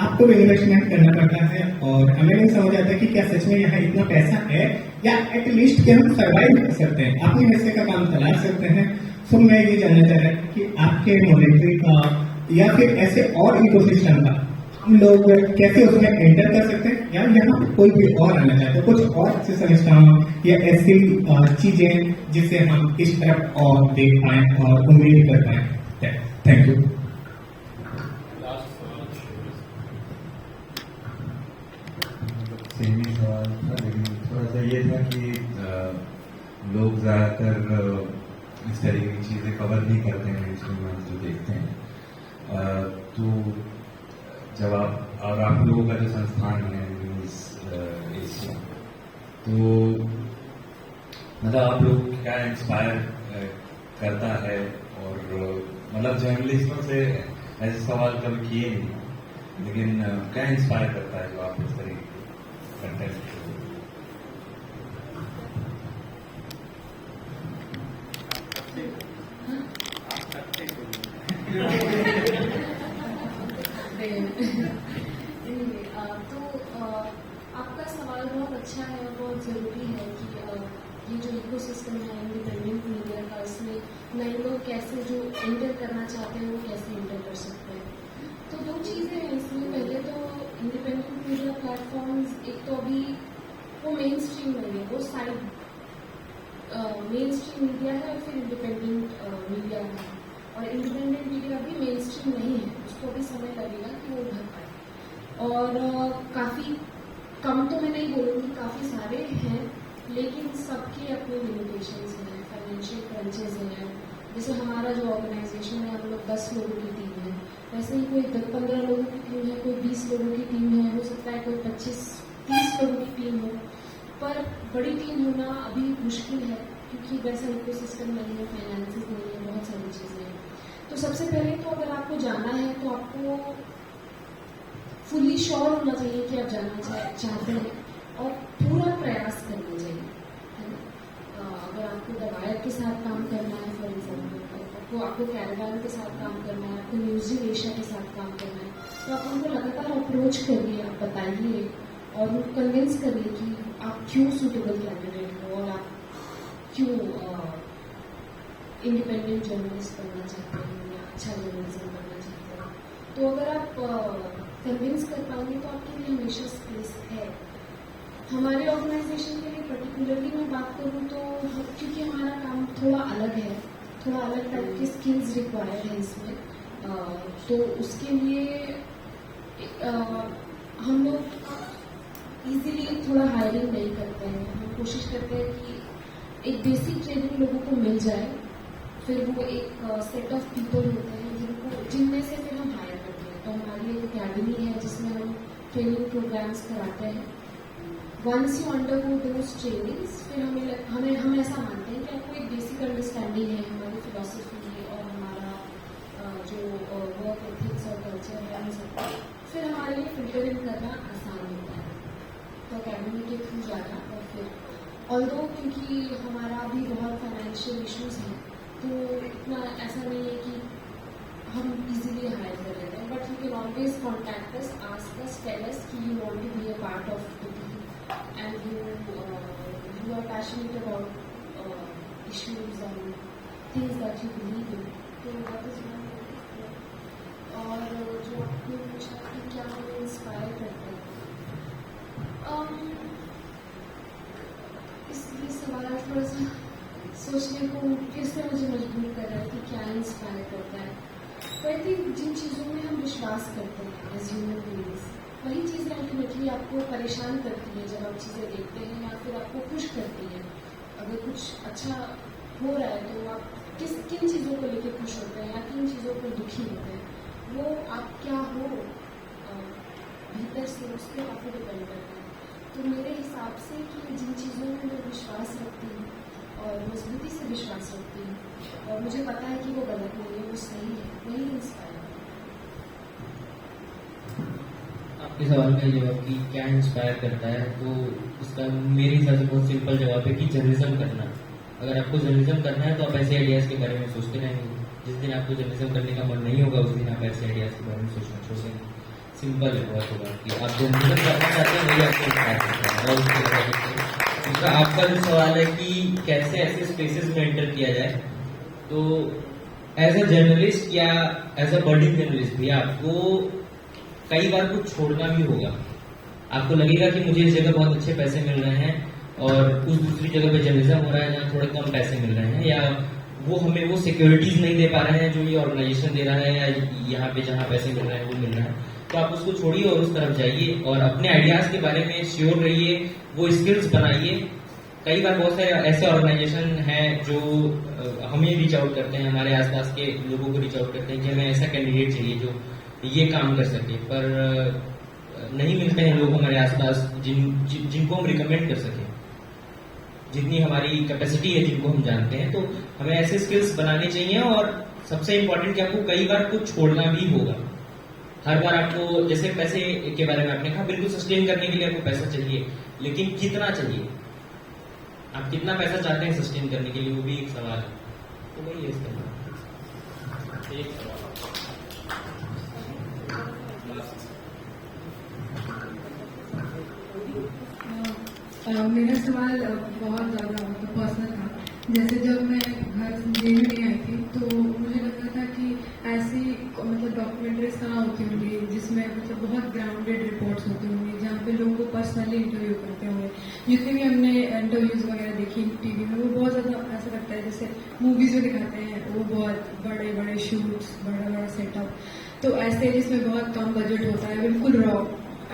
आपको इन्वेस्टमेंट करना पड़ता है और हमें नहीं समझ आता कि क्या सच में यहाँ इतना पैसा है या एटलीस्ट क्या हम सर्वाइव कर सकते हैं, अपने हिस्से का काम चला सकते हैं. तो मैं ये जानना चाह रहा हूँ कि आपके मॉनिटरी का या फिर ऐसे और इकोसिस्टम का हम लोग कैसे उसमें एंटर कर सकते हैं या यहाँ पे कोई भी और आना चाहते हैं, कुछ और ऐसे संस्थान या ऐसी चीजें जिससे हम इस तरफ और देख पाए और उम्मीद कर पाए. Thank you. सेम ही सवाल था लेकिन थोड़ा सा ये था कि लोग ज़्यादातर इस तरीके की चीज़ें कवर नहीं करते हैं इसमें जो देखते हैं. तो जब आप लोगों का जो संस्थान है न्यूज़ एशिया, तो मतलब आप लोग क्या इंस्पायर करता है और मतलब जर्नलिस्टों से ऐसे सवाल कभी किए नहीं लेकिन क्या इंस्पायर करता है जो आप इस तरीके के कंटेंट तो आपका सवाल बहुत अच्छा है और बहुत ज़रूरी है कि ये जो इकोसिस्टम है इंडिपेंडेंट मीडिया का, इसमें नए लोग कैसे जो एंटर करना चाहते हैं वो कैसे एंटर कर सकते हैं. तो दो चीज़ें हैं इसमें. पहले तो इंडिपेंडेंट मीडिया प्लेटफॉर्म्स एक तो अभी वो मेन स्ट्रीम नहीं है, वो साइड मेन स्ट्रीम मीडिया है और फिर इंडिपेंडेंट मीडिया है, और इंडिपेंडेंट मीडिया भी मेन स्ट्रीम नहीं है, उसको भी समय लगेगा कि वो उभर पाए। और काफ़ी कम तो मैं नहीं बोलूँगी, काफ़ी सारे हैं, लेकिन सबके अपने लिमिटेशंस हैं, फाइनेंशियल क्रंचेस हैं। जैसे हमारा जो ऑर्गेनाइजेशन है, हम लोग 10 लोगों की टीम है, वैसे ही कोई 10-15 लोगों की टीम है, कोई 20 लोगों की टीम है, हो सकता है कोई 25-30 लोगों की टीम हो, पर बड़ी टीम होना अभी मुश्किल है क्योंकि वैसा इकोसिस्टम नहीं है, फाइनेंसेस नहीं है, बहुत सारी चीज़ें हैं। तो सबसे पहले तो अगर आपको जाना है तो आपको फुली श्योर होना चाहिए कि आप जाना चाहते हैं और पूरा प्रयास करना चाहिए, है ना। अगर आपको दवायत के साथ काम करना है, फॉर एग्जाम्पल आपको कैरावान के साथ काम करना है, आपको म्यूजिक एशिया के साथ काम करना है, तो आप उनको लगातार अप्रोच करिए, आप बताइए और उनको कन्विंस करिए कि आप क्यों सूटेबल कैंडिडेट हो और आप क्यों इंडिपेंडेंट जर्नलिस्ट बनना चाहते हैं या अच्छा जर्नलिज्म करना चाहते हैं। तो अगर आप कन्विंस कर पाएंगे तो आपके लिए हमेशा स्पेस है। हमारे ऑर्गेनाइजेशन के लिए पर्टिकुलरली मैं बात करूँ तो क्योंकि हमारा काम थोड़ा अलग है, थोड़ा अलग टाइप के स्किल्स रिक्वायर्ड है इसमें, तो उसके लिए हम लोग इजीली थोड़ा हायरिंग नहीं करते हैं। हम कोशिश करते हैं कि एक बेसिक ट्रेनिंग लोगों को मिल जाए, फिर वो एक सेट ऑफ पीपल होते हैं जिनमें से फिर हम हायर करते हैं। तो हमारी एक अकेडमी है जिसमें हम ट्रेनिंग प्रोग्राम्स कराते हैं। Once you undergo those trainings, फिर हम ऐसा मानते हैं कि आपको एक बेसिक अंडरस्टैंडिंग है हमारी फिलॉसफी और हमारा जो वर्क एथिक्स और कल्चर है, हम सबका फिर हमारे लिए फिल्टर इन करना आसान होता है। तो अकेडमी के थ्रू जाना, और फिर ऑल्दो क्योंकि हमारा भी बहुत फाइनेंशियल इश्यूज हैं तो इतना ऐसा नहीं है कि हम इजीली हायर कर लेते हैं, but you can always contact us, ask us, tell us कि you want to be a part of the team and you are passionate about issues and things that you believe in. तो that is one. और जो आपने पूछा कि क्या हमें inspire करता है, ये सवाल थोड़ा सा सोचने को फिर से मुझे मजबूर कर रहा है कि क्या इंस्पायर करता है। तो आई थिंक जिन चीज़ों में हम विश्वास करते हैं एज ह्यूमन बीइंग्स, वही चीज़ें अल्टीमेटली आपको परेशान करती है जब आप चीज़ें देखते हैं, या फिर आपको खुश करती है। अगर कुछ अच्छा हो रहा है तो आप किन चीज़ों को लेकर खुश होते हैं या किन चीज़ों पर दुखी होते हैं, वो आप क्या हो भीतर से, उस पर आपको डिपेंड करता है। तो मेरे हिसाब से कि जिन चीज़ों में मैं विश्वास रखती हूँ और मजबूती से विश्वास रखती हूँ और मुझे पता है कि वो गलत नहीं है, वो सही है, वही इंस्पायर है। आपके सवाल का जवाब कि क्या इंस्पायर करता है, तो इसका मेरे हिसाब से बहुत सिंपल जवाब है कि जर्नलिज्म करना। अगर आपको जर्नलिज्म करना है तो आप ऐसे आइडियाज़ के बारे में सोचते रहेंगे। जिस दिन आपको जर्नलिज्म करने का मन नहीं होगा उस दिन आप ऐसे आइडियाज़ के बारे में सोचना छोड़ देंगे। सिंपल है बहुत होगा कि आप जर्नलिज्म करना चाहते हैं, वही आपको इंस्पायर करता है। उसका आपका जो सवाल है कि कैसे ऐसे स्पेसेस में एंटर किया जाए, तो एज अ जर्नलिस्ट या एज अ बर्डिंग जर्नलिस्ट भी आपको कई बार कुछ छोड़ना भी होगा। आपको लगेगा कि मुझे इस जगह बहुत अच्छे पैसे मिल रहे हैं और उस दूसरी जगह पे जर्नलिज्म हो रहा है जहाँ थोड़े कम पैसे मिल रहे हैं, या वो हमें वो सिक्योरिटीज नहीं दे पा रहे हैं जो ये ऑर्गेनाइजेशन दे रहा है, या यहाँ पे जहाँ पैसे मिल रहे हैं वो मिल रहा है। तो आप उसको छोड़िए और उस तरफ जाइए और अपने आइडियाज के बारे में श्योर रहिए, वो स्किल्स बनाइए। कई बार बहुत सारे ऐसे ऑर्गेनाइजेशन हैं जो हमें रीच आउट करते हैं, हमारे आसपास के लोगों को रीच आउट करते हैं कि हमें ऐसा कैंडिडेट चाहिए जो ये काम कर सके, पर नहीं मिलते हैं लोग हमारे आसपास जिनको हम रिकमेंड कर सकें, जितनी हमारी कैपेसिटी है, जिनको हम जानते हैं। तो हमें ऐसे स्किल्स बनाने चाहिए और सबसे इम्पोर्टेंट कि आपको कई बार कुछ छोड़ना भी होगा। हर बार आपको, जैसे पैसे के बारे में आपने कहा, बिल्कुल सस्टेन करने के लिए आपको पैसा चाहिए, लेकिन कितना चाहिए, आप कितना पैसा चाहते हैं सस्टेन करने के लिए, वो भी एक सवाल है। तो वही है इसका एक सवाल। मेरा सवाल बहुत ज़्यादा पर्सनल था। जैसे जब मैं घर देने नहीं आई थी तो मुझे लगता था कि ऐसी मतलब डॉक्यूमेंट्रीज कहाँ होती होंगी जिसमें मतलब बहुत ग्राउंडेड रिपोर्ट्स होती होंगी, जहाँ पे लोगों को पर्सनली इंटरव्यू करते होंगे। जितने भी हमने इंटरव्यूज वगैरह देखी टीवी में, वो बहुत ज़्यादा ऐसा लगता है जैसे मूवीज में दिखाते हैं, वो बहुत बड़े बड़े शूट्स, बड़ा बड़ा सेटअप, तो ऐसे जिसमें बहुत कम बजट होता है, बिल्कुल रॉ,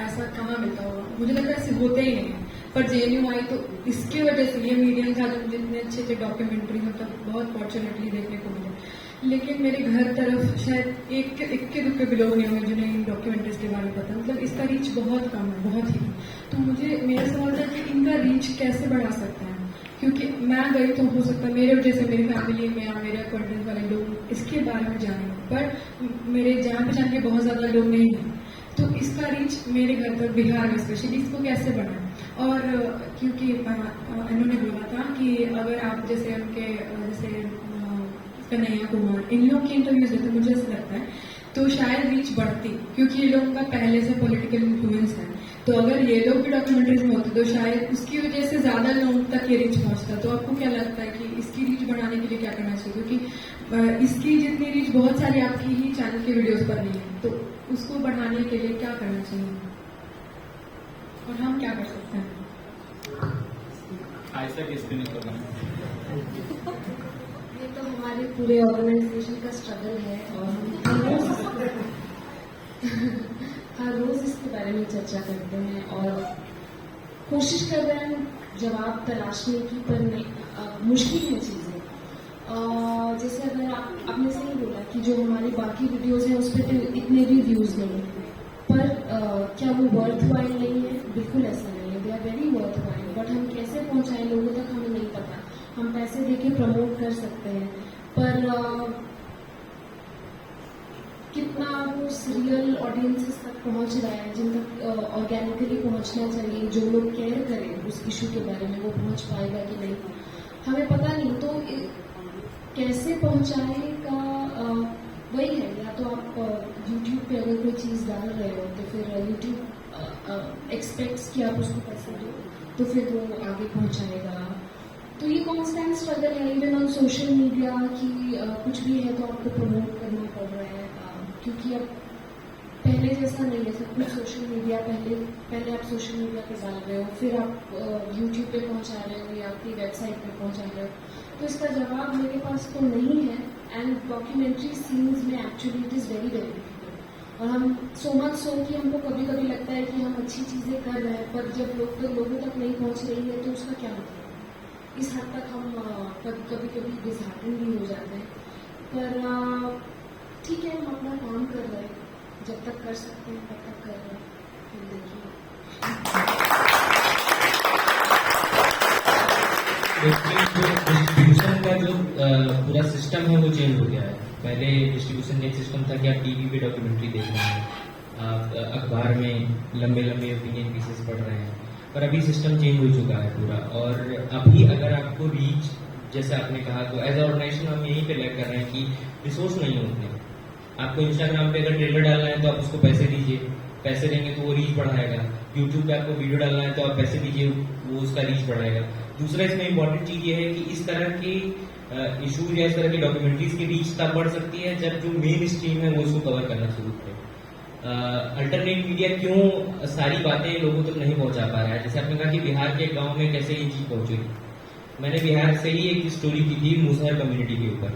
ऐसा कहाँ मिलता होगा? मुझे लगता है ऐसे होते ही नहीं है। पर JNU आई तो इसकी वजह से ये मीडियम था जो मुझे इतने अच्छे अच्छे डॉक्यूमेंट्री मतलब बहुत फॉर्चुनेटली देखने को मिले। लेकिन मेरे घर तरफ शायद इक्के दुक्के भी लोग नहीं होंगे जिन्हें इन डॉक्यूमेंट्रीज के बारे में पता, मतलब इसका रीच बहुत कम है, बहुत ही। तो मुझे मेरा सवाल था कि इनका रीच कैसे बढ़ा सकते हैं, क्योंकि मैं गई तो हो सकता है मेरे वजह से मेरी फैमिली में या मेरे अक्वाइंटेंस वाले लोग इसके बारे में जाने, पर मेरे जान पहचान के बहुत ज़्यादा लोग नहीं हैं। तो इसका रीच मेरे घर पर बिहार में स्पेशली इसको कैसे बढ़ाएं? और क्योंकि इन्होंने बोला था कि अगर आप जैसे उनके जैसे कन्हैया कुमार, इन लोग की इंटरव्यूज लेते, मुझे ऐसा लगता है तो शायद रीच बढ़ती, क्योंकि ये लोगों का पहले से पॉलिटिकल इन्फ्लुएंस है। तो अगर ये लोग भी डॉक्यूमेंट्रीज में होते तो शायद उसकी वजह से ज़्यादा लोगों तक ये रीच पहुंचता। तो आपको क्या लगता है कि इसकी रीच बढ़ाने के लिए क्या करना चाहिए? क्योंकि इसकी जितनी रीच बहुत सारी आपकी ही चैनल के वीडियोस पर नहीं है, तो उसको बढ़ाने के लिए क्या करना चाहिए और हम क्या कर सकते हैं? ये तो हमारे पूरे ऑर्गेनाइजेशन का स्ट्रगल है और हम हर रोज इसके बारे में चर्चा करते हैं और कोशिश कर रहे हैं जवाब तलाशने की, पर मुश्किल है चीज़ें। जैसे अगर आपने सही बोला कि जो हमारी बाकी वीडियोस हैं उस पर तो इतने भी व्यूज़ नहीं हैं, पर क्या वो वर्थ वाइल नहीं है? बिल्कुल ऐसा नहीं है, they are very worthwhile, but हम कैसे पहुंचाएं लोगों तक हमें नहीं पता। हम पैसे देके प्रमोट कर सकते हैं, पर कितना वो रियल ऑडियंसेस तक पहुंच रहा है, जिन तक ऑर्गेनिकली पहुंचना चाहिए, जो लोग केयर करें उस इशू के बारे में, वो पहुंच पाएगा कि नहीं हमें पता नहीं। तो कैसे पहुंचाने का वही है, या तो आप YouTube पे अगर कोई चीज़ डाल रहे हो तो फिर YouTube एक्सपेक्ट्स कि आप उसको पैसे दो, तो फिर वो आगे पहुंचाएगा। तो ये कॉन्स्टेंट स्ट्रगल है। इवन ऑन सोशल मीडिया की कुछ भी है तो आपको प्रमोट करना पड़ रहा है, क्योंकि अब पहले जैसा नहीं है सब कुछ सोशल मीडिया। पहले आप सोशल मीडिया पे डाल रहे हो, फिर आप YouTube पे पहुंचा रहे हो या अपनी वेबसाइट पे पहुंचा रहे हो। तो इसका जवाब मेरे पास तो नहीं है। एंड डॉक्यूमेंट्री सीन्स में actually it is very very difficult, और हम सो मच सो कि हमको कभी कभी लगता है कि हम अच्छी चीज़ें कर रहे हैं, पर जब लोगों तक नहीं पहुंच रही है तो उसका क्या मतलब? इस हद तक हम कभी डिसहार्टन भी हो जाते हैं। पर ठीक है, हम अपना काम कर रहे हैं, जब तक कर सकते हैं तब तक कर रहे हैं। फिर देखिए डिस्ट्रीब्यूशन का जो पूरा सिस्टम है वो चेंज हो गया है। पहले डिस्ट्रीब्यूशन का एक सिस्टम था कि आप टीवी पे डॉक्यूमेंट्री देख रहे हैं, आप अखबार में लंबे लंबे ओपिनियन पीसेस पढ़ रहे हैं, पर अभी सिस्टम चेंज हो चुका है पूरा। और अभी अगर आपको रीच, जैसे आपने कहा, तो एज ऑर्गेनाइजेशन हम यहीं पे लैग कर रहे हैं कि रिसोर्स नहीं होते। आपको इंस्टाग्राम पे अगर ट्रेलर डालना है तो आप उसको पैसे दीजिए, पैसे देंगे तो वो रीच बढ़ाएगा। यूट्यूब पे आपको वीडियो डालना है तो आप पैसे दीजिए, वो उसका रीच बढ़ाएगा। दूसरा इसमें इंपॉर्टेंट चीज ये है कि इस तरह की इशूज या इस तरह की डॉक्यूमेंट्रीज की रीच तब बढ़ सकती है जब जो मेन स्ट्रीम है वो उसको कवर करना शुरू करे। अल्टरनेट मीडिया क्यों सारी बातें लोगों तक नहीं पहुंचा पा रहा है? जैसे आपने कहा कि बिहार के गांव में कैसे ये चीज पहुंचेगी। मैंने बिहार से ही एक स्टोरी की थी मुसहर कम्युनिटी के ऊपर।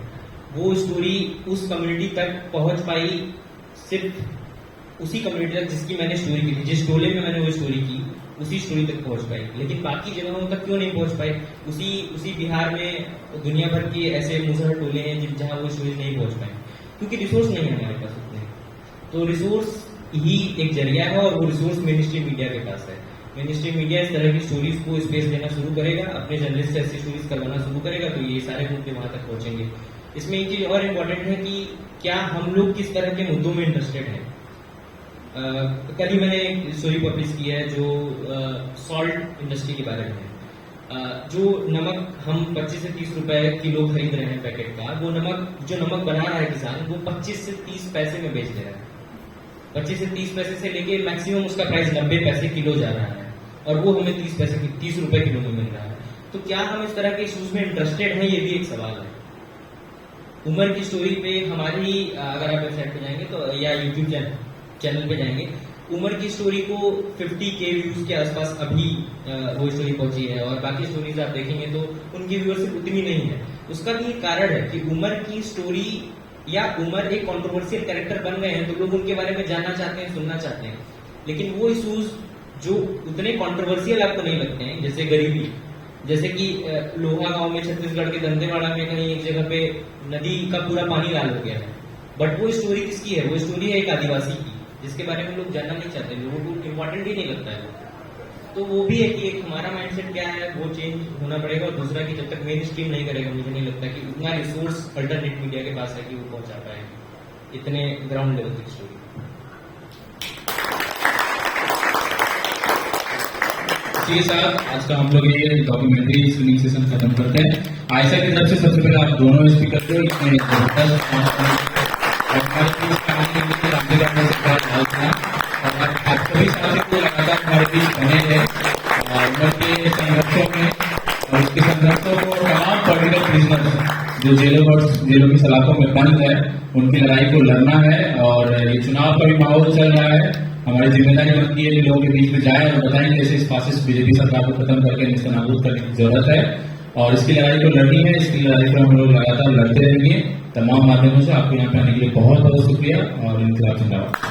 वो स्टोरी उस कम्युनिटी तक पहुंच पाई सिर्फ उसी कम्युनिटी तक जिसकी मैंने स्टोरी की थी, जिस टोले में मैंने वो स्टोरी की उसी स्टोरी तक पहुंच पाई। लेकिन बाकी जगहों तक क्यों नहीं पहुंच पाई? उसी बिहार में दुनिया भर के ऐसे मुसहर टोले हैं जहां वो स्टोरी नहीं पहुंच पाए, क्योंकि रिसोर्स नहीं है हमारे पास उतने। तो रिसोर्स ही एक जरिया है, और वो रिसोर्स मेन स्ट्रीम मीडिया के पास है। मेन स्ट्रीम मीडिया इस तरह की स्टोरीज को स्पेस देना शुरू करेगा, अपने जर्नलिस्ट से ऐसी स्टोरीज करवाना शुरू करेगा, तो ये सारे मुद्दे वहां तक पहुंचेंगे। इसमें एक चीज और इम्पोर्टेंट है कि क्या हम लोग किस तरह के मुद्दों में इंटरेस्टेड हैं। कल ही मैंने एक स्टोरी पब्लिश की है जो सॉल्ट इंडस्ट्री के बारे में है। जो नमक हम 25 से 30 रुपए किलो खरीद रहे हैं पैकेट का, वो जो नमक बना रहा है किसान, वो 25 से 30 पैसे में बेच ले रहा है। 25 से 30 पैसे से लेके मैक्सिमम उसका प्राइस 90 पैसे किलो जा रहा है, और वो हमें 30 रुपए किलो में मिल रहा है। तो क्या हम इस तरह के इशूज में इंटरेस्टेड हैं, ये भी एक सवाल है। उमर की स्टोरी पे हमारी, अगर आप वेबसाइट पे जाएंगे तो या यूट्यूब चैनल पे जाएंगे उमर की स्टोरी को 50K व्यूज के आसपास अभी वो स्टोरी पहुंची है, और बाकी स्टोरीज आप देखेंगे तो उनकी व्यूअरशिप उतनी नहीं है। उसका भी एक कारण है कि उमर की स्टोरी या उमर एक कंट्रोवर्शियल कैरेक्टर बन गए हैं तो लोग उनके बारे में जानना चाहते हैं, सुनना चाहते हैं, लेकिन वो इशूज जो उतने कंट्रोवर्शियल आपको नहीं लगते हैं, जैसे गरीबी, जैसे कि लोहा गांव में छत्तीसगढ़ के दंतेवाड़ा में कहीं एक जगह पे नदी का पूरा पानी लाल हो गया है, बट वो स्टोरी किसकी है? वो स्टोरी है एक आदिवासी की, जिसके बारे में लोग जानना नहीं चाहते, लोगों को इम्पोर्टेंट ही नहीं लगता है। तो वो भी है कि एक हमारा माइंडसेट क्या है वो चेंज होना पड़ेगा, और दूसरा कि जब तक मेन स्ट्रीम नहीं करेगा मुझे नहीं लगता कि उतना रिसोर्स अल्टरनेट मीडिया के पास है कि वो पहुंचा पाए इतने ग्राउंड लेवल की स्टोरी। इसके साथ आज का हम लोग ये डॉक्यूमेंट्री स्क्रीनिंग सेशन खत्म करते हैं। आयशा की तरफ से सबसे पहले आप दोनों स्पीकर को इतने आपको भी साथी को लगातार हमारे बीच बने हैं उमर के संघर्षों में, और उसके संघर्षों को तमाम पॉलिटिकल प्रिजनर्स जो जेलों की सलाखों में बंद है उनकी लड़ाई को लड़ना है। और ये चुनाव का भी माहौल चल रहा है, हमारी जिम्मेदारी बनती है कि लोगों के बीच में जाए और बताएं कैसे इस फासिस्ट बीजेपी सरकार को खत्म करके निस्तनाबूद करने की जरूरत है, और इसकी लड़ाई को लड़नी है। इसकी लड़ाई को हम लोग लगातार लड़ते रहेंगे तमाम माध्यमों से। आपको यहाँ पे आने के लिए बहुत बहुत शुक्रिया और इंतजार जिंदाबाद।